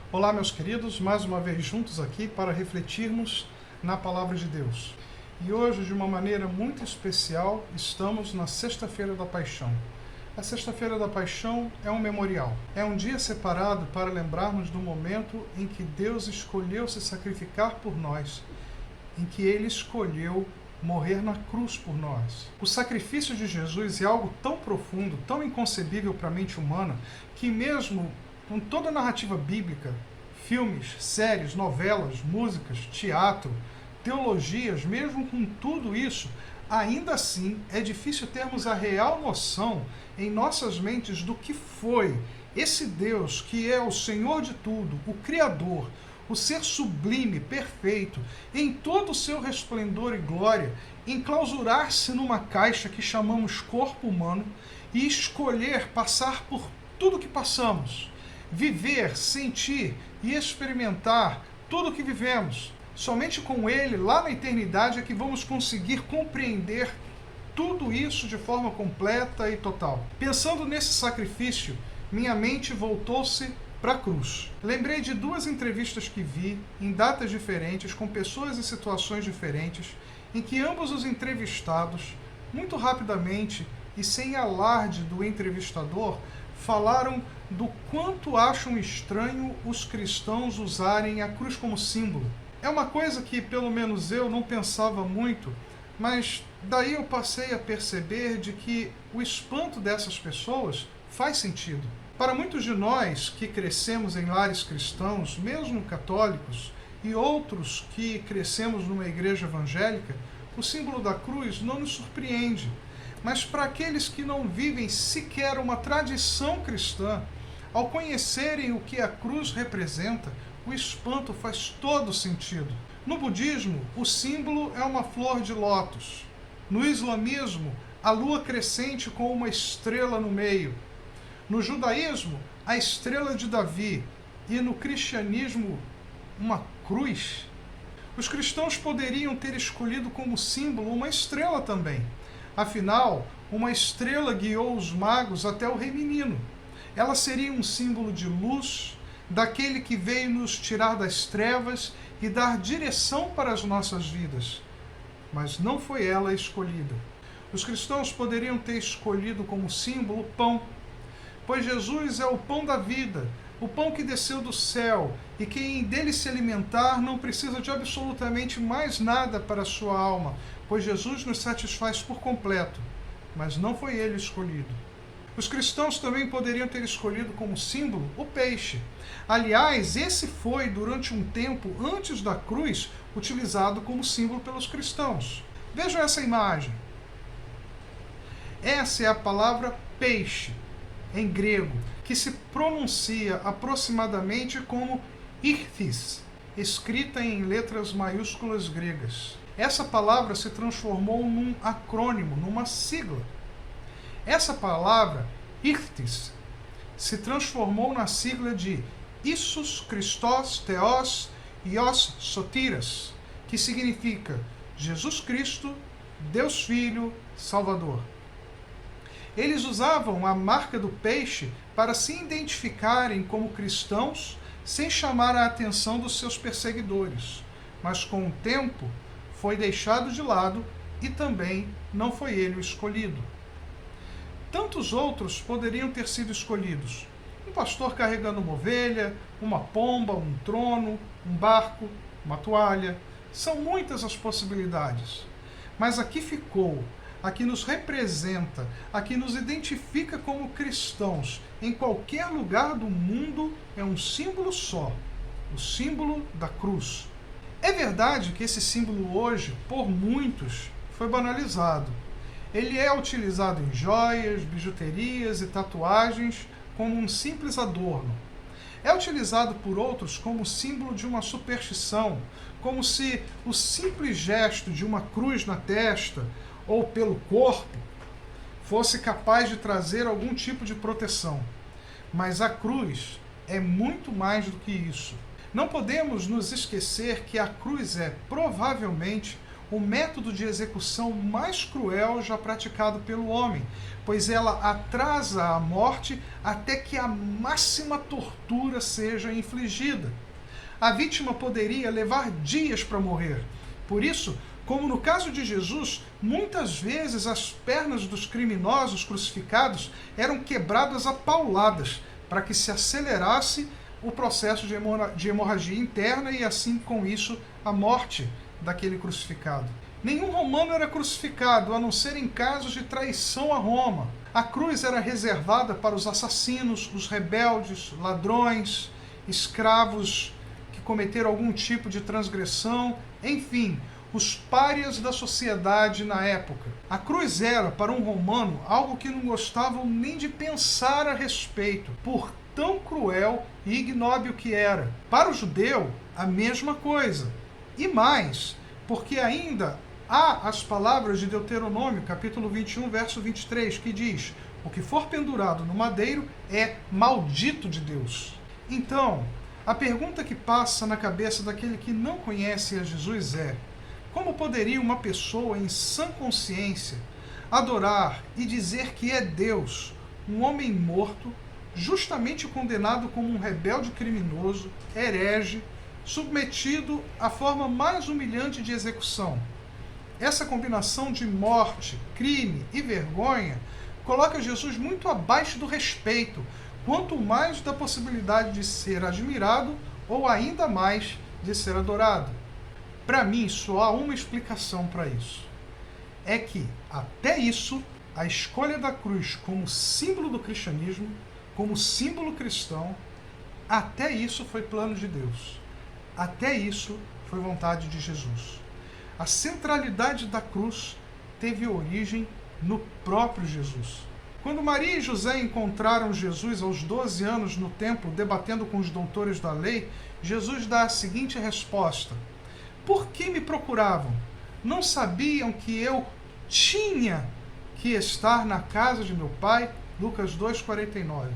Olá, meus queridos, mais uma vez juntos aqui para refletirmos na Palavra de Deus. E hoje, de uma maneira muito especial, estamos na Sexta-feira da Paixão. A Sexta-feira da Paixão é um memorial. É um dia separado para lembrarmos do momento em que Deus escolheu se sacrificar por nós, em que Ele escolheu morrer na cruz por nós. O sacrifício de Jesus é algo tão profundo, tão inconcebível para a mente humana, que mesmo com toda a narrativa bíblica, filmes, séries, novelas, músicas, teatro, teologias, mesmo com tudo isso, ainda assim é difícil termos a real noção em nossas mentes do que foi esse Deus que é o Senhor de tudo, o Criador, o ser sublime, perfeito, em todo o seu resplendor e glória, enclausurar-se numa caixa que chamamos corpo humano e escolher passar por tudo que passamos. Viver, sentir e experimentar tudo o que vivemos. Somente com Ele, lá na eternidade, é que vamos conseguir compreender tudo isso de forma completa e total. Pensando nesse sacrifício, minha mente voltou-se para a cruz. Lembrei de duas entrevistas que vi, em datas diferentes, com pessoas em situações diferentes, em que ambos os entrevistados, muito rapidamente e sem alarde do entrevistador, falaram do quanto acham estranho os cristãos usarem a cruz como símbolo. É uma coisa que, pelo menos eu, não pensava muito, mas daí eu passei a perceber de que o espanto dessas pessoas faz sentido. Para muitos de nós que crescemos em lares cristãos, mesmo católicos, e outros que crescemos numa igreja evangélica, o símbolo da cruz não nos surpreende. Mas para aqueles que não vivem sequer uma tradição cristã, ao conhecerem o que a cruz representa, o espanto faz todo sentido. No budismo, o símbolo é uma flor de lótus. No islamismo, a lua crescente com uma estrela no meio. No judaísmo, a estrela de Davi. E no cristianismo, uma cruz. Os cristãos poderiam ter escolhido como símbolo uma estrela também. Afinal, uma estrela guiou os magos até o Rei Menino. Ela seria um símbolo de luz, daquele que veio nos tirar das trevas e dar direção para as nossas vidas. Mas não foi ela a escolhida. Os cristãos poderiam ter escolhido como símbolo o pão, pois Jesus é o pão da vida, o pão que desceu do céu, e quem dele se alimentar não precisa de absolutamente mais nada para a sua alma, pois Jesus nos satisfaz por completo, mas não foi ele escolhido. Os cristãos também poderiam ter escolhido como símbolo o peixe. Aliás, esse foi, durante um tempo antes da cruz, utilizado como símbolo pelos cristãos. Vejam essa imagem. Essa é a palavra peixe, em grego, que se pronuncia aproximadamente como ichthys, escrita em letras maiúsculas gregas. Essa palavra se transformou num acrônimo, numa sigla. Essa palavra, ichthys, se transformou na sigla de Iesous Christos Theos Ios Sotiras, que significa Jesus Cristo, Deus Filho, Salvador. Eles usavam a marca do peixe para se identificarem como cristãos sem chamar a atenção dos seus perseguidores, mas com o tempo foi deixado de lado e também não foi ele o escolhido. Tantos outros poderiam ter sido escolhidos. Um pastor carregando uma ovelha, uma pomba, um trono, um barco, uma toalha. São muitas as possibilidades. Mas aqui ficou, aqui nos representa, aqui nos identifica como cristãos em qualquer lugar do mundo, é um símbolo só, o símbolo da cruz. É verdade que esse símbolo hoje, por muitos, foi banalizado. Ele é utilizado em joias, bijuterias e tatuagens como um simples adorno. É utilizado por outros como símbolo de uma superstição, como se o simples gesto de uma cruz na testa ou pelo corpo fosse capaz de trazer algum tipo de proteção. Mas a cruz é muito mais do que isso. Não podemos nos esquecer que a cruz é, provavelmente, o método de execução mais cruel já praticado pelo homem, pois ela atrasa a morte até que a máxima tortura seja infligida. A vítima poderia levar dias para morrer. Por isso, como no caso de Jesus, muitas vezes as pernas dos criminosos crucificados eram quebradas a pauladas, para que se acelerasse o processo de hemorragia interna e assim com isso a morte daquele crucificado. Nenhum romano era crucificado, a não ser em casos de traição a Roma. A cruz era reservada para os assassinos, os rebeldes, ladrões, escravos que cometeram algum tipo de transgressão, enfim, os párias da sociedade na época. A cruz era, para um romano, algo que não gostavam nem de pensar a respeito, por tão cruel e ignóbil que era. Para o judeu, a mesma coisa. E mais, porque ainda há as palavras de Deuteronômio, capítulo 21, verso 23, que diz: o que for pendurado no madeiro é maldito de Deus. Então, a pergunta que passa na cabeça daquele que não conhece a Jesus é: como poderia uma pessoa em sã consciência adorar e dizer que é Deus, um homem morto, justamente condenado como um rebelde criminoso, herege, submetido à forma mais humilhante de execução? Essa combinação de morte, crime e vergonha coloca Jesus muito abaixo do respeito, quanto mais da possibilidade de ser admirado ou ainda mais de ser adorado. Para mim, só há uma explicação para isso. É que, até isso, a escolha da cruz como símbolo do cristianismo, como símbolo cristão, até isso foi plano de Deus. Até isso foi vontade de Jesus. A centralidade da cruz teve origem no próprio Jesus. Quando Maria e José encontraram Jesus aos 12 anos no templo, debatendo com os doutores da lei, Jesus dá a seguinte resposta: por que me procuravam? Não sabiam que eu tinha que estar na casa de meu pai? Lucas 2,49.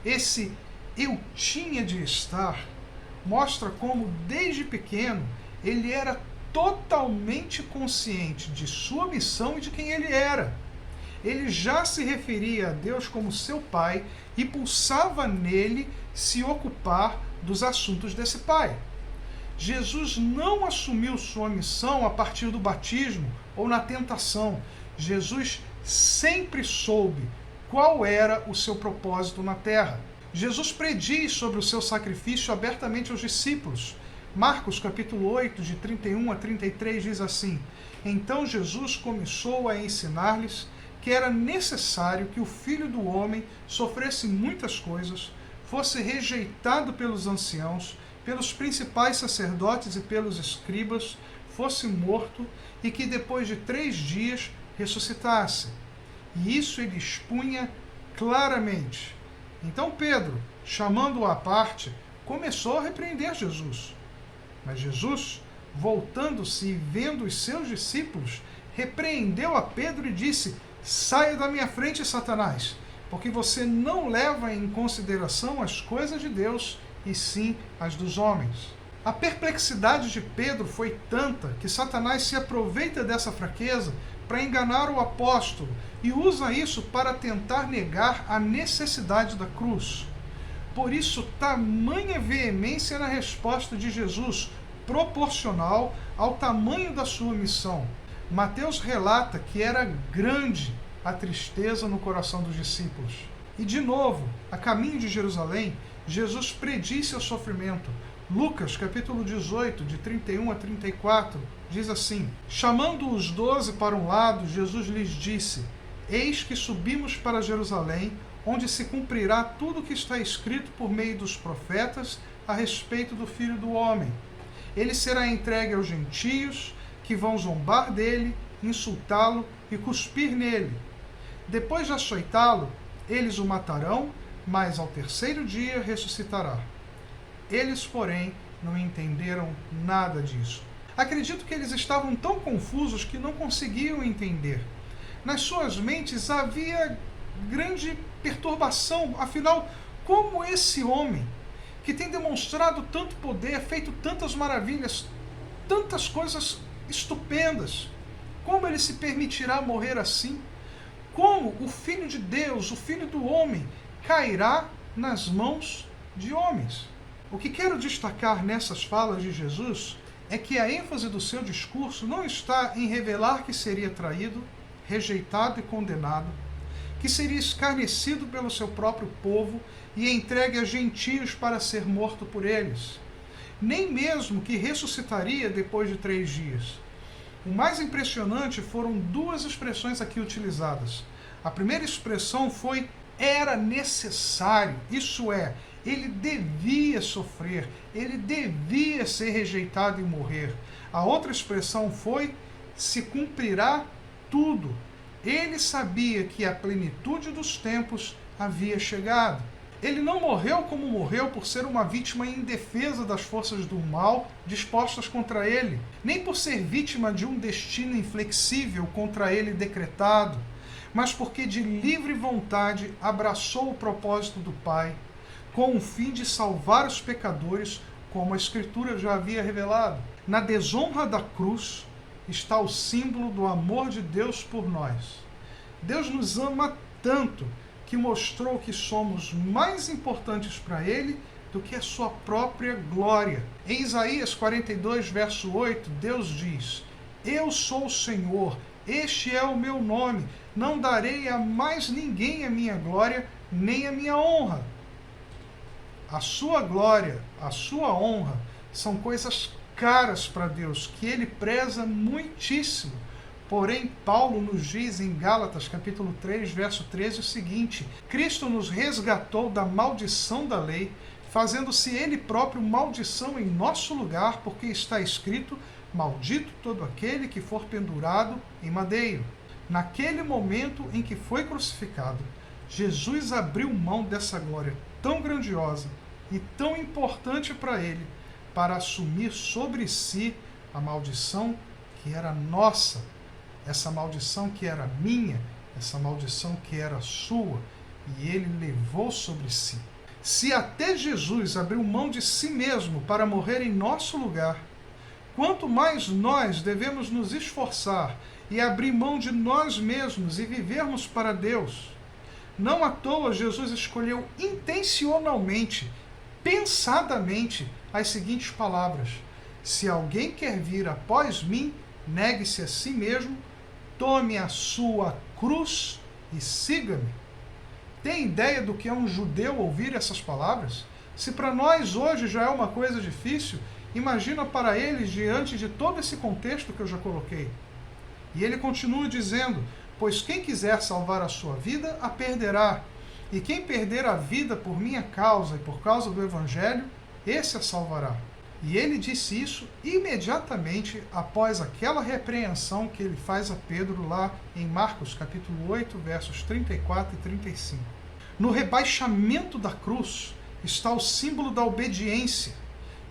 Esse eu tinha de estar mostra como, desde pequeno, ele era totalmente consciente de sua missão e de quem ele era. Ele já se referia a Deus como seu pai e pulsava nele se ocupar dos assuntos desse pai. Jesus não assumiu sua missão a partir do batismo ou na tentação. Jesus sempre soube qual era o seu propósito na terra. Jesus prediz sobre o seu sacrifício abertamente aos discípulos. Marcos capítulo 8, de 31 a 33, diz assim: então Jesus começou a ensinar-lhes que era necessário que o Filho do Homem sofresse muitas coisas, fosse rejeitado pelos anciãos, pelos principais sacerdotes e pelos escribas, fosse morto e que depois de 3 dias ressuscitasse. E isso ele expunha claramente. Então Pedro, chamando-o à parte, começou a repreender Jesus. Mas Jesus, voltando-se e vendo os seus discípulos, repreendeu a Pedro e disse: saia da minha frente, Satanás, porque você não leva em consideração as coisas de Deus, e sim as dos homens. A perplexidade de Pedro foi tanta que Satanás se aproveita dessa fraqueza para enganar o apóstolo e usa isso para tentar negar a necessidade da cruz. Por isso, tamanha veemência na resposta de Jesus, proporcional ao tamanho da sua missão. Mateus relata que era grande a tristeza no coração dos discípulos. E de novo, a caminho de Jerusalém, Jesus predisse seu sofrimento. Lucas, capítulo 18, de 31 a 34, diz assim: chamando os 12 para um lado, Jesus lhes disse: eis que subimos para Jerusalém, onde se cumprirá tudo o que está escrito por meio dos profetas a respeito do Filho do Homem. Ele será entregue aos gentios, que vão zombar dele, insultá-lo e cuspir nele. Depois de açoitá-lo, eles o matarão, mas ao 3º dia ressuscitará. Eles, porém, não entenderam nada disso. Acredito que eles estavam tão confusos que não conseguiam entender. Nas suas mentes havia grande perturbação. Afinal, como esse homem, que tem demonstrado tanto poder, feito tantas maravilhas, tantas coisas estupendas. Como ele se permitirá morrer assim? Como o Filho de Deus, o Filho do homem, cairá nas mãos de homens? O que quero destacar nessas falas de Jesus é que a ênfase do seu discurso não está em revelar que seria traído, rejeitado e condenado, que seria escarnecido pelo seu próprio povo e entregue a gentios para ser morto por eles, nem mesmo que ressuscitaria depois de 3 dias. O mais impressionante foram 2 expressões aqui utilizadas. A primeira expressão foi era necessário, isso é, ele devia sofrer, ele devia ser rejeitado e morrer. A outra expressão foi se cumprirá tudo. Ele sabia que a plenitude dos tempos havia chegado. Ele não morreu como morreu por ser uma vítima indefesa das forças do mal dispostas contra ele, nem por ser vítima de um destino inflexível contra ele decretado, mas porque de livre vontade abraçou o propósito do Pai, com o fim de salvar os pecadores, como a Escritura já havia revelado. Na desonra da cruz está o símbolo do amor de Deus por nós. Deus nos ama tanto que mostrou que somos mais importantes para Ele do que a sua própria glória. Em Isaías 42, verso 8, Deus diz: Eu sou o Senhor, este é o meu nome, não darei a mais ninguém a minha glória, nem a minha honra. A sua glória, a sua honra, são coisas caras para Deus, que Ele preza muitíssimo. Porém, Paulo nos diz em Gálatas, capítulo 3, verso 13, o seguinte: Cristo nos resgatou da maldição da lei, fazendo-se Ele próprio maldição em nosso lugar, porque está escrito: maldito todo aquele que for pendurado em madeiro. Naquele momento em que foi crucificado, Jesus abriu mão dessa glória tão grandiosa e tão importante para Ele, para assumir sobre si a maldição que era nossa, essa maldição que era minha, essa maldição que era sua, e Ele levou sobre si. Se até Jesus abriu mão de si mesmo para morrer em nosso lugar, quanto mais nós devemos nos esforçar e abrir mão de nós mesmos e vivermos para Deus. Não à toa Jesus escolheu intencionalmente, pensadamente, as seguintes palavras: se alguém quer vir após mim, negue-se a si mesmo, tome a sua cruz e siga-me. Tem ideia do que é um judeu ouvir essas palavras? Se para nós hoje já é uma coisa difícil, imagina para eles diante de todo esse contexto que eu já coloquei. E ele continua dizendo: pois quem quiser salvar a sua vida, a perderá. E quem perder a vida por minha causa e por causa do Evangelho, esse a salvará. E ele disse isso imediatamente após aquela repreensão que ele faz a Pedro lá em Marcos capítulo 8, versos 34 e 35. No rebaixamento da cruz está o símbolo da obediência.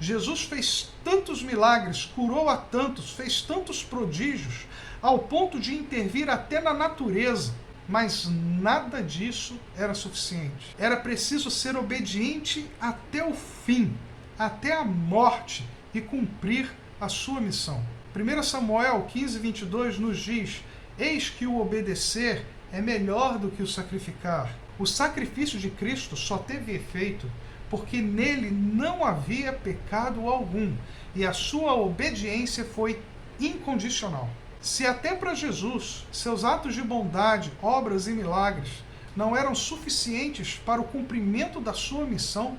Jesus fez tantos milagres, curou a tantos, fez tantos prodígios, ao ponto de intervir até na natureza, mas nada disso era suficiente. Era preciso ser obediente até o fim, até a morte, e cumprir a sua missão. 1 Samuel 15, 22 nos diz: eis que o obedecer é melhor do que o sacrificar. O sacrifício de Cristo só teve efeito porque nele não havia pecado algum, e a sua obediência foi incondicional. Se até para Jesus seus atos de bondade, obras e milagres não eram suficientes para o cumprimento da sua missão,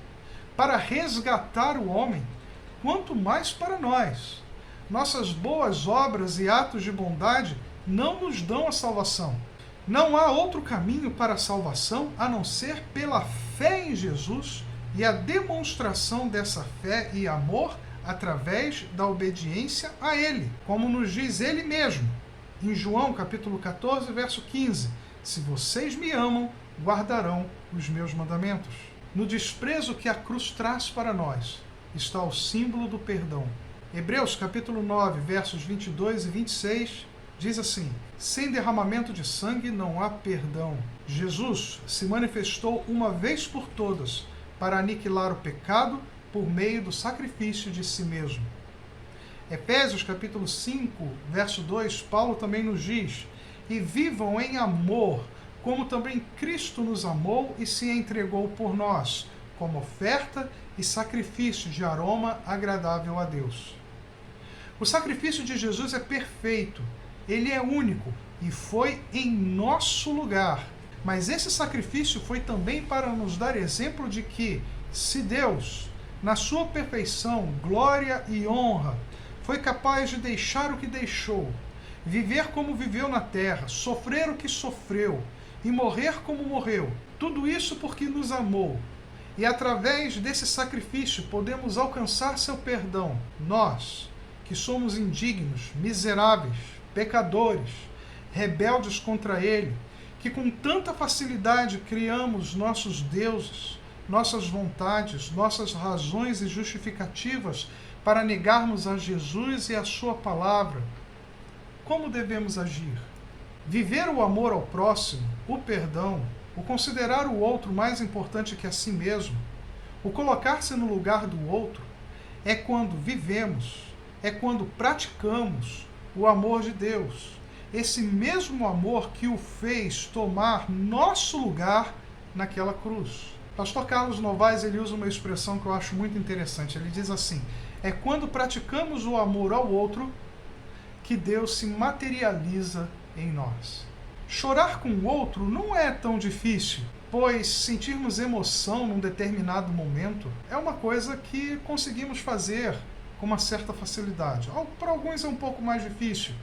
para resgatar o homem, quanto mais para nós. Nossas boas obras e atos de bondade não nos dão a salvação. Não há outro caminho para a salvação a não ser pela fé em Jesus e a demonstração dessa fé e amor através da obediência a Ele, como nos diz Ele mesmo, em João capítulo 14, verso 15: se vocês me amam, guardarão os meus mandamentos. No desprezo que a cruz traz para nós, está o símbolo do perdão. Hebreus capítulo 9, versos 22 e 26, diz assim: sem derramamento de sangue não há perdão. Jesus se manifestou uma vez por todas para aniquilar o pecado por meio do sacrifício de si mesmo. Efésios capítulo 5, verso 2, Paulo também nos diz: e vivam em amor, como também Cristo nos amou e se entregou por nós, como oferta e sacrifício de aroma agradável a Deus. O sacrifício de Jesus é perfeito, ele é único e foi em nosso lugar. Mas esse sacrifício foi também para nos dar exemplo de que, se Deus, na sua perfeição, glória e honra, foi capaz de deixar o que deixou, viver como viveu na terra, sofrer o que sofreu e morrer como morreu, tudo isso porque nos amou. E através desse sacrifício podemos alcançar seu perdão. Nós, que somos indignos, miseráveis, pecadores, rebeldes contra Ele, que com tanta facilidade criamos nossos deuses, nossas vontades, nossas razões e justificativas para negarmos a Jesus e a sua palavra. Como devemos agir? Viver o amor ao próximo, o perdão, o considerar o outro mais importante que a si mesmo, o colocar-se no lugar do outro, é quando vivemos, é quando praticamos o amor de Deus. Esse mesmo amor que o fez tomar nosso lugar naquela cruz. Pastor Carlos Novaes, ele usa uma expressão que eu acho muito interessante. Ele diz assim: é quando praticamos o amor ao outro que Deus se materializa em nós. Chorar com o outro não é tão difícil, pois sentirmos emoção num determinado momento é uma coisa que conseguimos fazer com uma certa facilidade. Para alguns é um pouco mais difícil,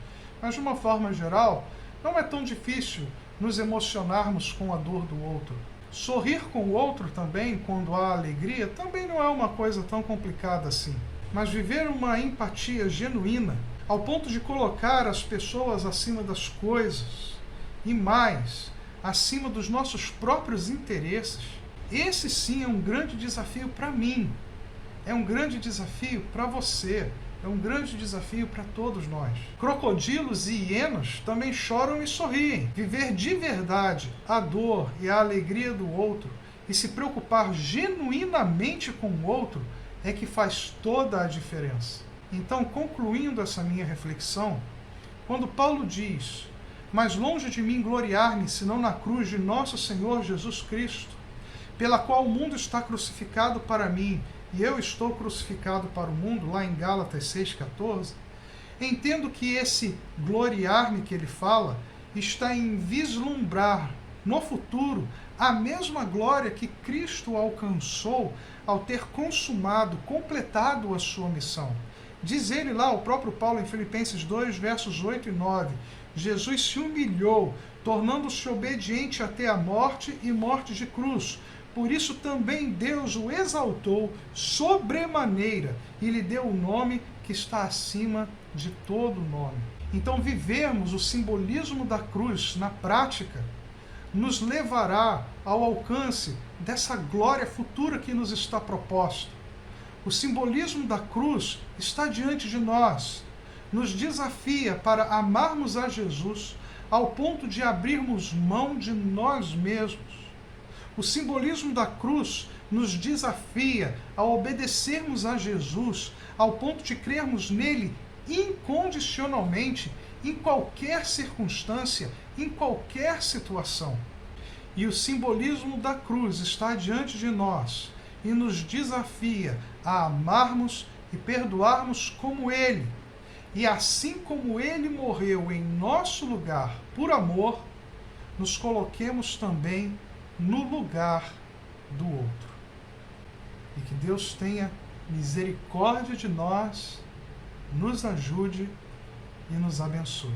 mas de uma forma geral, não é tão difícil nos emocionarmos com a dor do outro. Sorrir com o outro também, quando há alegria, também não é uma coisa tão complicada assim. Mas viver uma empatia genuína, ao ponto de colocar as pessoas acima das coisas, e mais, acima dos nossos próprios interesses, esse sim é um grande desafio para mim, é um grande desafio para você, é um grande desafio para todos nós. Crocodilos e hienas também choram e sorriem. Viver de verdade a dor e a alegria do outro e se preocupar genuinamente com o outro é que faz toda a diferença. Então, concluindo essa minha reflexão, quando Paulo diz: mas longe de mim gloriar-me, senão na cruz de nosso Senhor Jesus Cristo, pela qual o mundo está crucificado para mim, e eu estou crucificado para o mundo, lá em Gálatas 6,14, entendo que esse gloriar-me que ele fala está em vislumbrar no futuro a mesma glória que Cristo alcançou ao ter consumado, completado a sua missão. Diz ele lá, o próprio Paulo, em Filipenses 2, versos 8 e 9, Jesus se humilhou, tornando-se obediente até a morte e morte de cruz. Por isso também Deus o exaltou sobremaneira e lhe deu o nome que está acima de todo nome. Então, vivermos o simbolismo da cruz na prática nos levará ao alcance dessa glória futura que nos está proposta. O simbolismo da cruz está diante de nós, nos desafia para amarmos a Jesus ao ponto de abrirmos mão de nós mesmos. O simbolismo da cruz nos desafia a obedecermos a Jesus ao ponto de crermos nele incondicionalmente, em qualquer circunstância, em qualquer situação. E o simbolismo da cruz está diante de nós e nos desafia a amarmos e perdoarmos como ele. E assim como ele morreu em nosso lugar por amor, nos coloquemos também no lugar do outro. E que Deus tenha misericórdia de nós, nos ajude e nos abençoe.